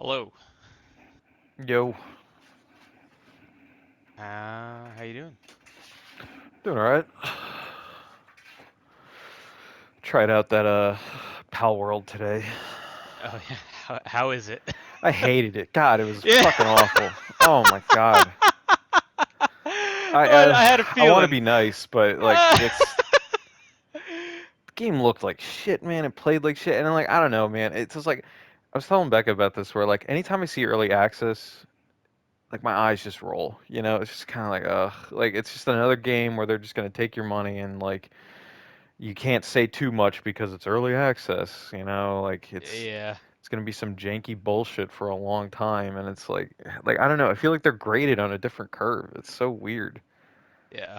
Hello. Yo, How you doing? doing all right. Tried out that Palworld today. Oh yeah. How is it? I hated it. God, it was Yeah. fucking awful. Oh my God. I Well, I I, had a I want to feeling. be nice, but like it's the game looked like shit, man. It played like shit, and I'm like, I don't know, man. It's just like I was telling Becca about this, where like anytime I see early access, like my eyes just roll. It's just kind of like like it's just another game where they're just gonna take your money and like you can't say too much because it's early access, like Yeah. it's gonna be some janky bullshit for a long time, and it's like I don't know. I feel like they're graded on a different curve. It's so weird, Yeah.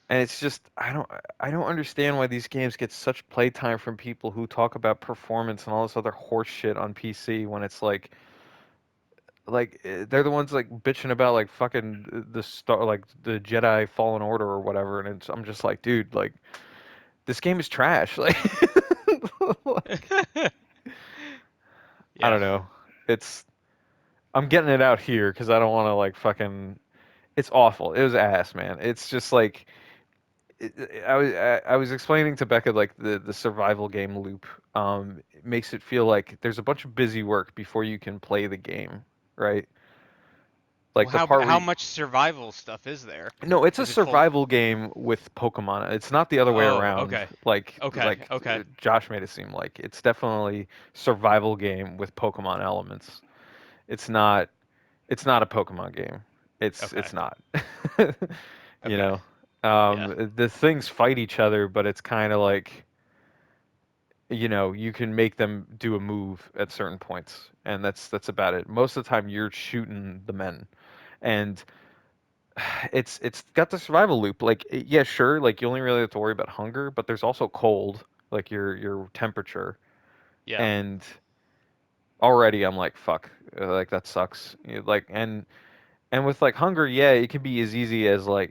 and it's just I don't understand why these games get such playtime from people who talk about performance and all this other horse shit on PC when it's they're the ones like bitching about like fucking the star like the Jedi Fallen Order or whatever, and I'm just like, dude, like this game is trash. Like, I Yeah. don't know. It's I'm getting it out here because I don't want to like fucking. It's awful. It was ass, man. It's just like I was explaining to Becca like the survival game loop. It makes it feel like there's a bunch of busy work before you can play the game, right? Well, Like the part where how much survival stuff is there? no, it's a Is it full? survival game with Pokemon. It's not the other way Oh, around. okay. Like Okay. like Okay. Josh made it seem like it's definitely survival game with Pokemon elements. It's not It's not a Pokemon game. Okay. It's not. You Okay. know, Yeah. the things fight each other, but it's kind of like you can make them do a move at certain points, and that's about it. Most of the time, you're shooting the men, and it's got the survival loop. Like, yeah, sure, like you only really have to worry about hunger, but there's also cold, like your temperature, Yeah. and already I'm like, fuck, like that sucks. Like, and with like hunger, yeah, it can be as easy as like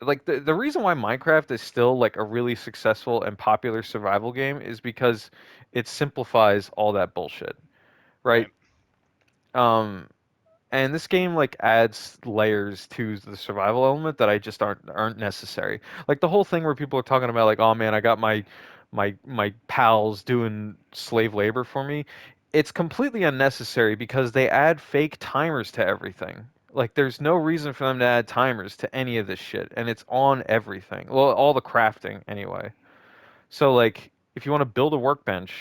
like the reason why Minecraft is still like a really successful and popular survival game is because it simplifies all that bullshit, right? Right. Um and this game like adds layers to the survival element that I just aren't necessary. Like the whole thing where people are talking about like, oh man, I got my pals doing slave labor for me. It's completely unnecessary because they add fake timers to everything. Like there's no reason for them to add timers to any of this shit, and it's on everything. Well, all the crafting anyway. So like if you want to build a workbench,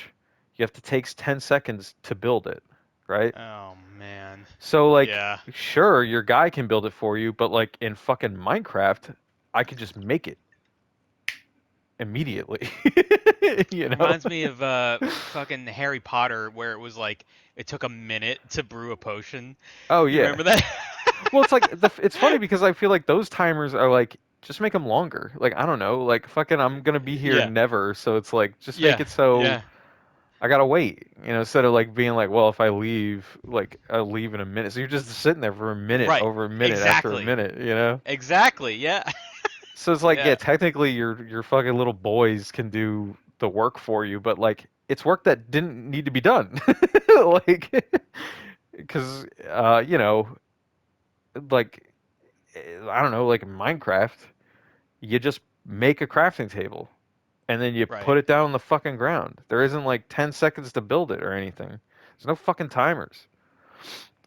you have to take 10 seconds to build it, right? Oh man. So like, Yeah. sure, your guy can build it for you, but like in fucking Minecraft, I could just make it immediately. You know? Reminds me of fucking Harry Potter where it was like it took a minute to brew a potion. Oh You yeah. remember that? Well, it's like it's funny because I feel like those timers are like just make them longer. Like I don't know, like fucking I'm gonna be here Yeah. never, so it's like just make Yeah. it so Yeah. I gotta wait. Instead of like being like, well, if I leave, like I'll leave in a minute. So you're just sitting there for a minute, Right. over a minute after a Exactly. minute. Exactly. Yeah. So it's like, yeah, Yeah. technically your fucking little boys can do the work for you, but like it's work that didn't need to be done. Like, because like I don't know, like in Minecraft, you just make a crafting table and then you Right. put it down on the fucking ground. There isn't like 10 seconds to build it or anything. There's no fucking timers.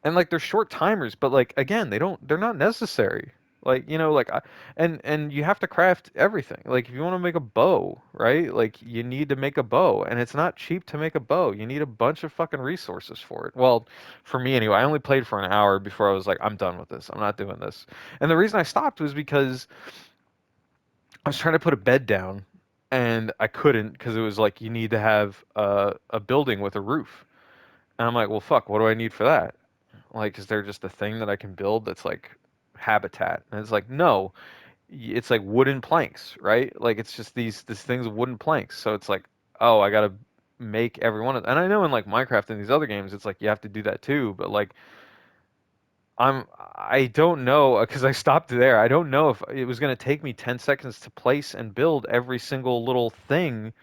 And like they're short timers, but like again, they're not necessary. Like, and you have to craft everything. Like if you want to make a bow, right? Like you need to make a bow, and it's not cheap to make a bow. You need a bunch of fucking resources for it. Well, for me anyway, I only played for an hour before I was like, I'm done with this. I'm not doing this. And the reason I stopped was because I was trying to put a bed down and I couldn't because it was like you need to have a building with a roof. And I'm like, well, fuck, what do I need for that? Like, is there just a thing that I can build that's like habitat? And it's like, no, it's like wooden planks, right? Like it's just these things of wooden planks. So it's like, oh, I gotta make every one of. And I know in like Minecraft and these other games, it's like you have to do that too. But like, I don't know because I stopped there. I don't know if it was gonna take me 10 seconds to place and build every single little thing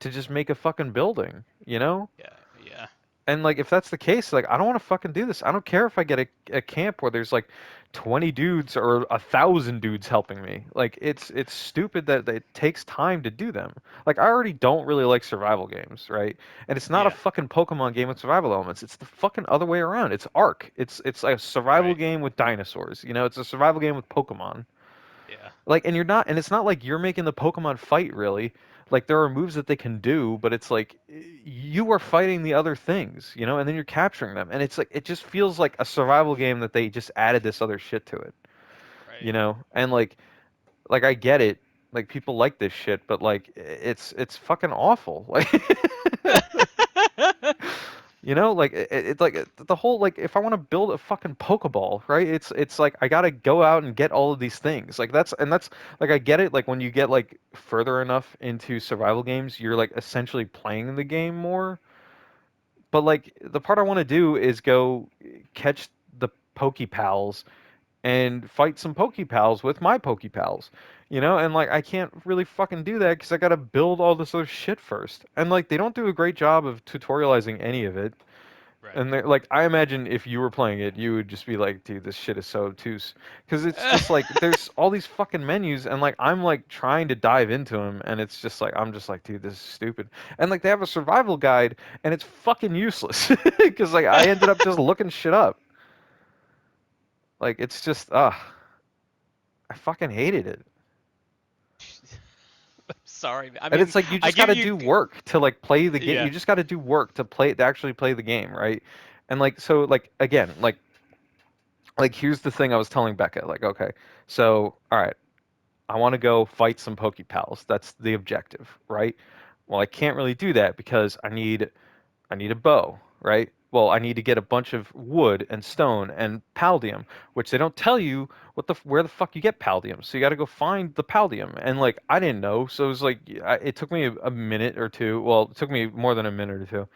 to just make a fucking building, you know? Yeah. Yeah. And like if that's the case, like I don't want to fucking do this. I don't care if I get a camp where there's like 20 dudes or 1,000 dudes helping me. Like it's stupid that it takes time to do them. Like I already don't really like survival games, right? And it's not a Yeah. fucking Pokemon game with survival elements. It's the fucking other way around. It's Ark. It's like a survival Right. game with dinosaurs. You know, it's a survival game with Pokemon. Yeah. Like, and you're not, and it's not like you're making the Pokemon fight really. Like, there are moves that they can do, but it's like you are fighting the other things, you know, and then you're capturing them. And it's like, it just feels like a survival game that they just added this other shit to it, Right. you know? And like I get it. Like, people like this shit, but like, it's fucking awful. Like, you know, like the whole like if I want to build a fucking Pokeball, right? It's like I gotta go out and get all of these things. Like that's like I get it. Like when you get like further enough into survival games, you're like essentially playing the game more. But like the part I want to do is go catch the Pokepals and fight some Pokepals with my Pokepals. You know, and like I can't really fucking do that because I gotta build all this other shit first. And like they don't do a great job of tutorializing any of it. Right. And they're like, I imagine if you were playing it, you would just be like, dude, this shit is so obtuse. Because it's just like, there's all these fucking menus, and like, I'm like trying to dive into them, and it's just like, I'm just like, dude, this is stupid. And like, they have a survival guide, and it's fucking useless. Because like, I ended up just looking shit up. Like, it's just, I fucking hated it. Sorry. I And mean, it's like, you I just give gotta you. do work to like play the game. Yeah. You just gotta do work to play, to actually play the game, right? And like, so like, again, like here's the thing I was telling Becca, like, okay, so all right, I want to go fight some Pokepals. That's the objective, right? Well, I can't really do that because I need a bow, right? Well, I need to get a bunch of wood and stone and paldium, which they don't tell you where the fuck you get paldium. So you got to go find the paldium, and like I didn't know, so it was like it took me a minute or two. Well, it took me more than a minute or two,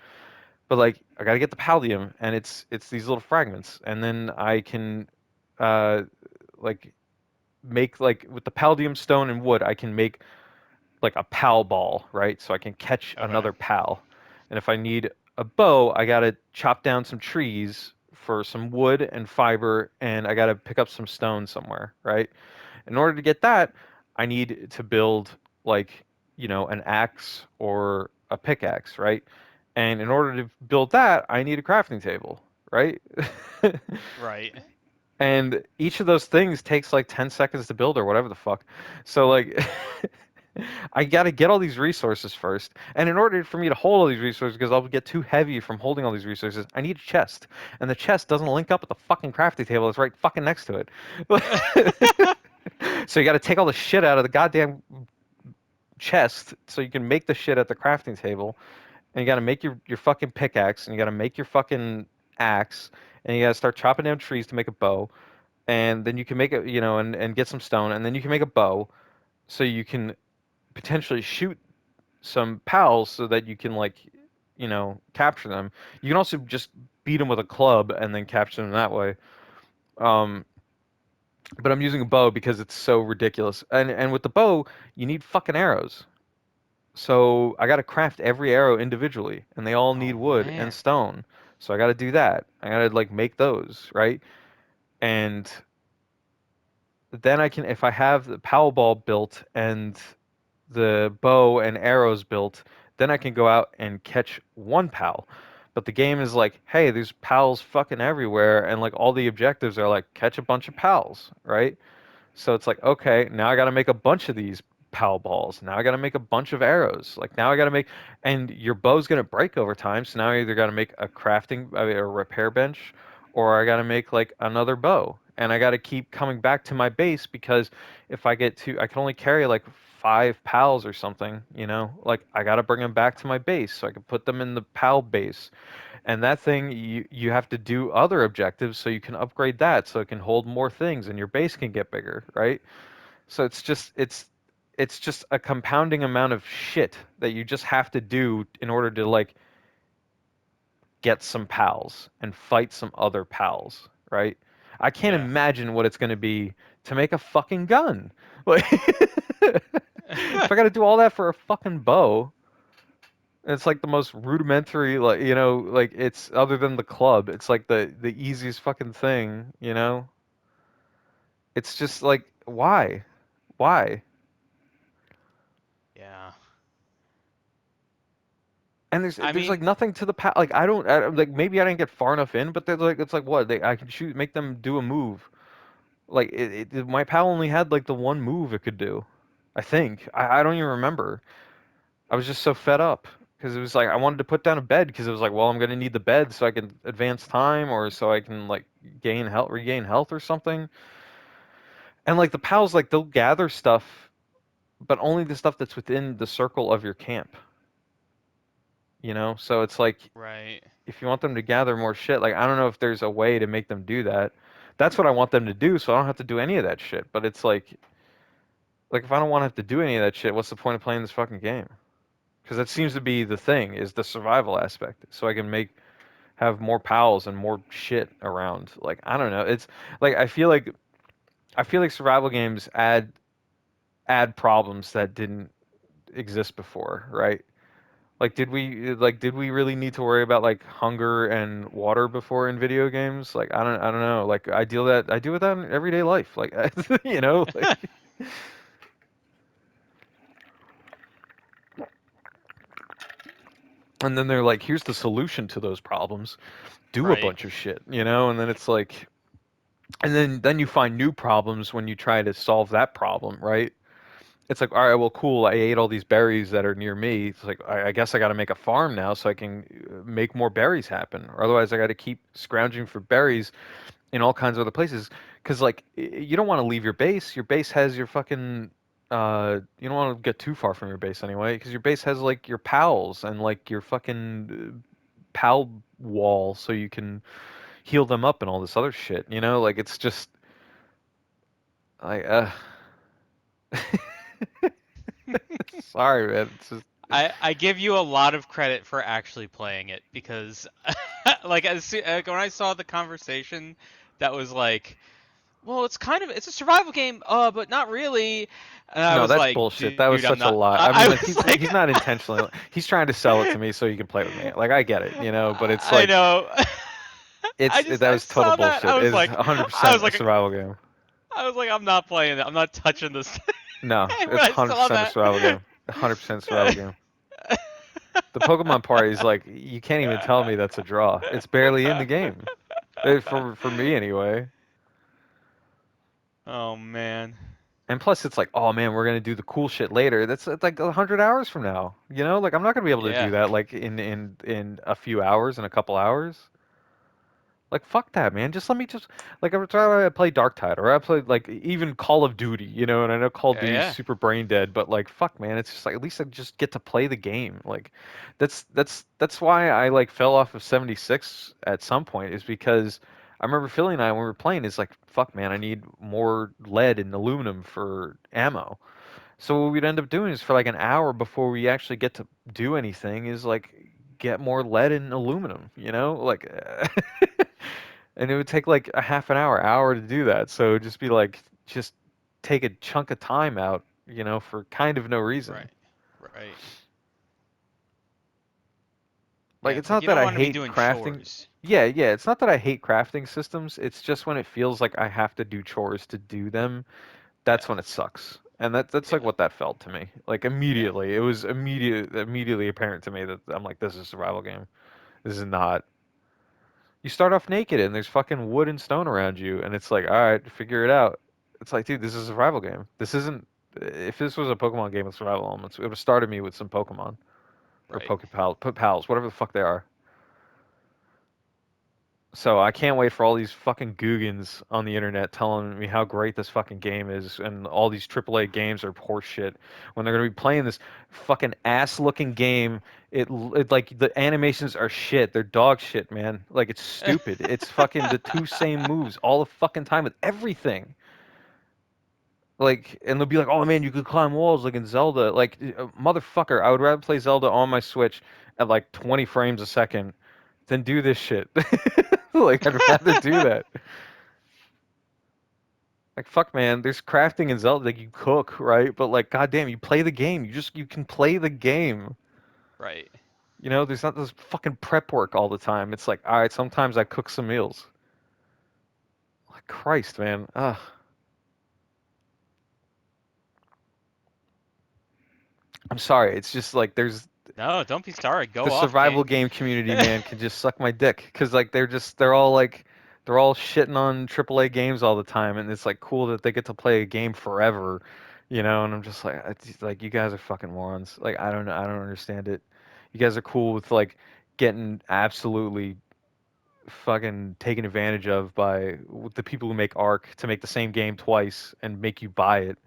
but like I got to get the paldium, and it's these little fragments, and then I can uh like make like with the paldium stone and wood I can make like a pal ball, right? So I can catch Okay. another pal. And if I need a bow, I gotta chop down some trees for some wood and fiber, and I gotta pick up some stone somewhere, right? In order to get that, I need to build like, an axe or a pickaxe, right? And in order to build that, I need a crafting table, right? Right. And each of those things takes like 10 seconds to build or whatever the fuck. So like I got to get all these resources first. And in order for me to hold all these resources, because I'll get too heavy from holding all these resources, I need a chest. And the chest doesn't link up with the fucking crafting table that's right fucking next to it. So you got to take all the shit out of the goddamn chest so you can make the shit at the crafting table. And you got to make your fucking pickaxe. And you got to make your fucking axe. And you got to start chopping down trees to make a bow. And then you can make a, and get some stone. And then you can make a bow so you can potentially shoot some pals so that you can like capture them. You can also just beat them with a club and then capture them that way. Um, but I'm using a bow because it's so ridiculous. And with the bow, you need fucking arrows. So I got to craft every arrow individually, and they all need Oh wood and man. stone. So I got to do that. I got to like make those, right? And then I can, if I have the Power Ball built and the bow and arrows built, then I can go out and catch one pal. But the game is like, hey, there's pals fucking everywhere, and like all the objectives are like catch a bunch of pals, right? So it's like, okay, now I got to make a bunch of these pal balls. Now I got to make a bunch of arrows. Like now I got to make, and your bow's gonna break over time. So now I either got to make a crafting, I mean, a repair bench, or I got to make like another bow. And I got to keep coming back to my base because if I get to, I can only carry like 5 pals or something, Like I got to bring them back to my base so I can put them in the pal base. And that thing, you have to do other objectives so you can upgrade that so it can hold more things and your base can get bigger, right? So it's just a compounding amount of shit that you just have to do in order to like get some pals and fight some other pals, right? I can't Yeah. imagine what it's going to be to make a fucking gun. Like if I got to do all that for a fucking bow, It's like the most rudimentary, like like it's other than the club. It's like the easiest fucking thing, you know. It's just like why? Yeah. And I there's like mean, nothing to the like like maybe I didn't get far enough in, but there's like it's like what I can shoot, make them do a move. Like my pal only had like the one move it could do. I think I don't even remember. I was just so fed up because it was like I wanted to put down a bed because it was like, well, I'm gonna need the bed so I can advance time or so I can like regain health or something. And like the pals, like they'll gather stuff, but only the stuff that's within the circle of your camp. So it's like right. if you want them to gather more shit, like I don't know if there's a way to make them do that. That's what I want them to do, so I don't have to do any of that shit. But it's like if I don't want to have to do any of that shit, what's the point of playing this fucking game? Because that seems to be the thing is the survival aspect, so I can make have more pals and more shit around. Like I don't know, it's like I feel like survival games add problems that didn't exist before, right? Did we really need to worry about like hunger and water before in video games? Like I don't know. Like I deal with that in everyday life. Like like and then they're like, here's the solution to those problems. Do a Right. bunch of shit, and then it's like and then you find new problems when you try to solve that problem, right? It's like, all right, well, cool. I ate all these berries that are near me. It's like, I guess I got to make a farm now so I can make more berries happen. Or otherwise, I got to keep scrounging for berries in all kinds of other places. Because, like, you don't want to leave your base. Your base has your fucking. You don't want to get too far from your base anyway. Because your base has, like, your pals and, like, your fucking pal wall so you can heal them up and all this other shit. Like, it's just. Like, sorry, man. It's just. I give you a lot of credit for actually playing it because like when I saw the conversation that was like, well, it's a survival game, but not really. And I No, was that's like, bullshit. That dude, was I'm such a not. lie. I I mean, like was like, he's not intentionally. He's trying to sell it to me so he can play with me. Like I get it, but it's I like know. that I was total saw that. bullshit. It is I 100% was a like, survival game. I was like, I'm not playing it. I'm not touching this. No, When it's I saw 100% a that. survival game. 100% survival game. The Pokemon part is like you can't even tell me that's a draw. It's barely in the game. For me anyway. Oh man. And plus, it's like, oh man, we're gonna do the cool shit later. That's like 100 hours from now. Like I'm not gonna be able to do Yeah. that like in a few hours, in a couple hours. Like fuck that, man. Just let me just like every time I play Dark Tide or I play like even Call of Duty, and I know Call of Yeah. Duty's Yeah. super brain dead, but like fuck, man, it's just like at least I just get to play the game. Like that's why I like fell off of 76 at some point is because I remember Philly and I when we were playing is like fuck, man, I need more lead and aluminum for ammo. So what we'd end up doing is for like an hour before we actually get to do anything is like get more lead and aluminum, like and it would take like a half an hour to do that. So it'd just be like just take a chunk of time out, for kind of no reason. Right. Right. Like Yeah. it's It's like not you that don't I want to be hate doing crafting. chores. Yeah, it's not that I hate crafting systems. It's just when it feels like I have to do chores to do them, that's Yeah. when it sucks. And that's like Yeah. what that felt to me. Like Yeah. immediately, it was immediately apparent to me that I'm like, this is a survival game. This is not. You start off naked and there's fucking wood and stone around you, and it's like, all right, figure it out. It's like, dude, this is a survival game. This isn't. If this was a Pokemon game with survival elements, it would have started me with some Pokemon or Right. Pals, whatever the fuck they are. So I can't wait for all these fucking Googans on the internet telling me how great this fucking game is, and all these AAA games are horseshit when they're gonna be playing this fucking ass-looking game. It like the animations are shit. They're dog shit, man. Like it's stupid. It's fucking the two same moves all the fucking time with everything. Like, and they'll be like, "Oh man, you could climb walls like in Zelda." Like, motherfucker, I would rather play Zelda on my Switch at like 20 frames a second than do this shit. Like, I'd rather do that. Like, fuck, man. There's crafting in Zelda. Like, you cook, right? But like, goddamn, you play the game. You can play the game. Right. You know, there's not this fucking prep work all the time. It's like, all right, sometimes I cook some meals. Like Christ, man. Ugh. I'm sorry. It's just like there's No, don't be sorry. the Go off, survival King. game community, man, can just suck my dick because they're all like they're all shitting on AAA games all the time, and it's like cool that they get to play a game forever, you know. And I'm just like, it's like you guys are fucking morons. Like I don't know, I don't understand it. You guys are cool with like getting absolutely fucking taken advantage of by the people who make Ark to make the same game twice and make you buy it.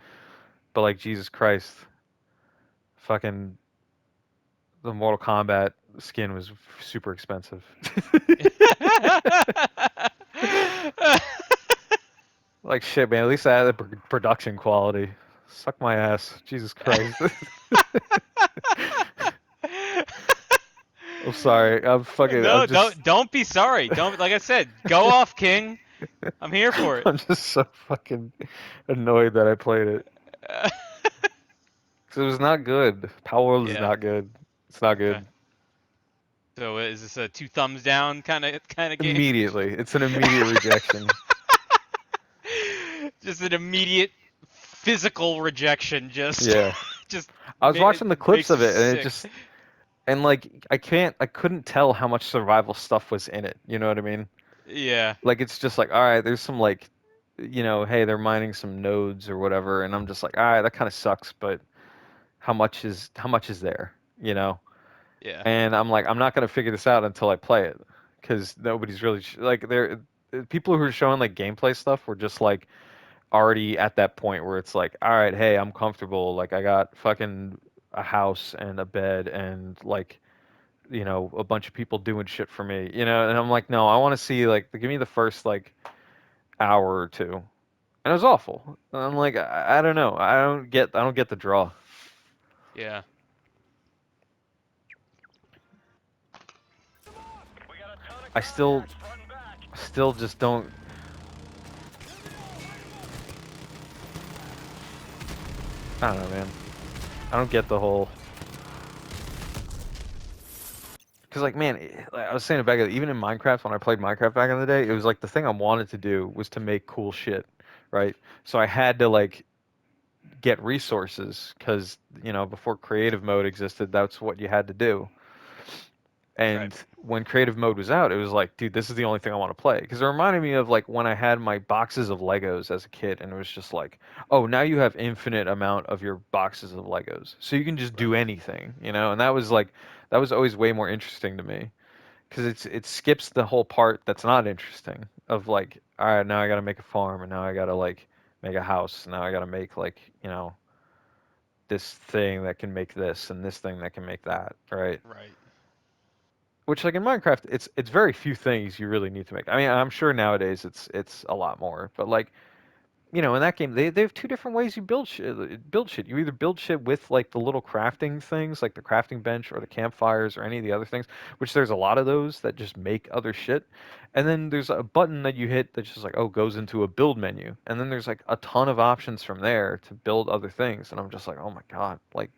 But like Jesus Christ, fucking the Mortal Kombat skin was super expensive. Like shit, man. At least I had the production quality. Suck my ass, Jesus Christ. I'm sorry. I'm fucking. I'm No, just. don't be sorry. Don't like I said. Go off, King. I'm here for it. I'm just so fucking annoyed that I played it. 'Cause it was not good. Palworld is Yeah. not good. It's not Okay. good. So is this a two thumbs down kind of game? Immediately, it's an immediate rejection. Just an immediate physical rejection. Just Yeah. just I was watching the clips makes you of it, and it sick. just and like I couldn't tell how much survival stuff was in it. You know what I mean? Yeah. Like it's just like, all right, there's some like, you know, hey, they're mining some nodes or whatever, and I'm just like, all right, that kind of sucks, but how much is there, you know? Yeah. And I'm like, I'm not gonna figure this out until I play it, because nobody's really like there. People who are showing like gameplay stuff were just like already at that point where it's like, all right, hey, I'm comfortable, like I got fucking a house and a bed and like you know a bunch of people doing shit for me, you know, and I'm like, no, I want to see like give me the first like hour or two, and it was awful. I'm like, I don't know, I don't get the draw. Yeah. I still just don't. I don't know, man. I don't get the whole. Because like, man, like I was saying back even in Minecraft when I played Minecraft back in the day, it was like the thing I wanted to do was to make cool shit, right? So I had to like get resources because you know before creative mode existed, that's what you had to do. Right. And when creative mode was out, it was like, dude, this is the only thing I want to play. Because it reminded me of like when I had my boxes of Legos as a kid, and it was just like, oh, now you have infinite amount of your boxes of Legos, so you can just do Right. anything, you know. And that was like, that was always way more interesting to me because it skips the whole part that's not interesting of like, all right, now I got to make a farm, and now I got to like make a house, now I got to make like, you know, this thing that can make this and this thing that can make that, right? Right. Which like in Minecraft, it's very few things you really need to make. I mean, I'm sure nowadays it's a lot more, but like you know, in that game they have two different ways you build shit. Build shit. You either build shit with like the little crafting things, like the crafting bench or the campfires or any of the other things, which there's a lot of those that just make other shit. And then there's a button that you hit that's just like oh goes into a build menu, and then there's like a ton of options from there to build other things. And I'm just like oh my god, like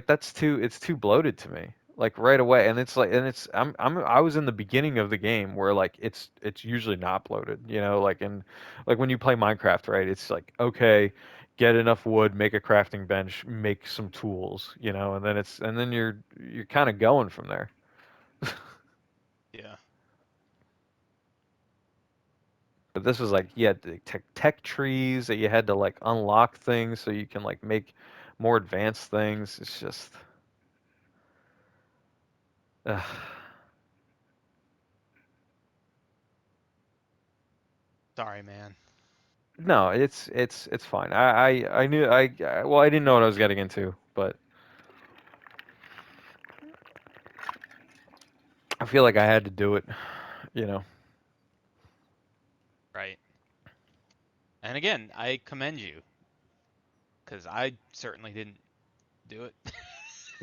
that's too it's too bloated to me like right away, and it's like and it's I was in the beginning of the game where like it's usually not bloated, you know, like in like when you play Minecraft, right, it's like okay, get enough wood, make a crafting bench, make some tools, you know, and then it's and then you're kind of going from there. Yeah. But this was like you had the tech trees that you had to like unlock things so you can like make more advanced things. It's just ugh. Sorry, man. No, it's fine. I knew well I didn't know what I was getting into, but I feel like I had to do it, you know. Right. And again, I commend you because I certainly didn't do it.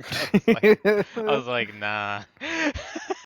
I was like, I was like, nah.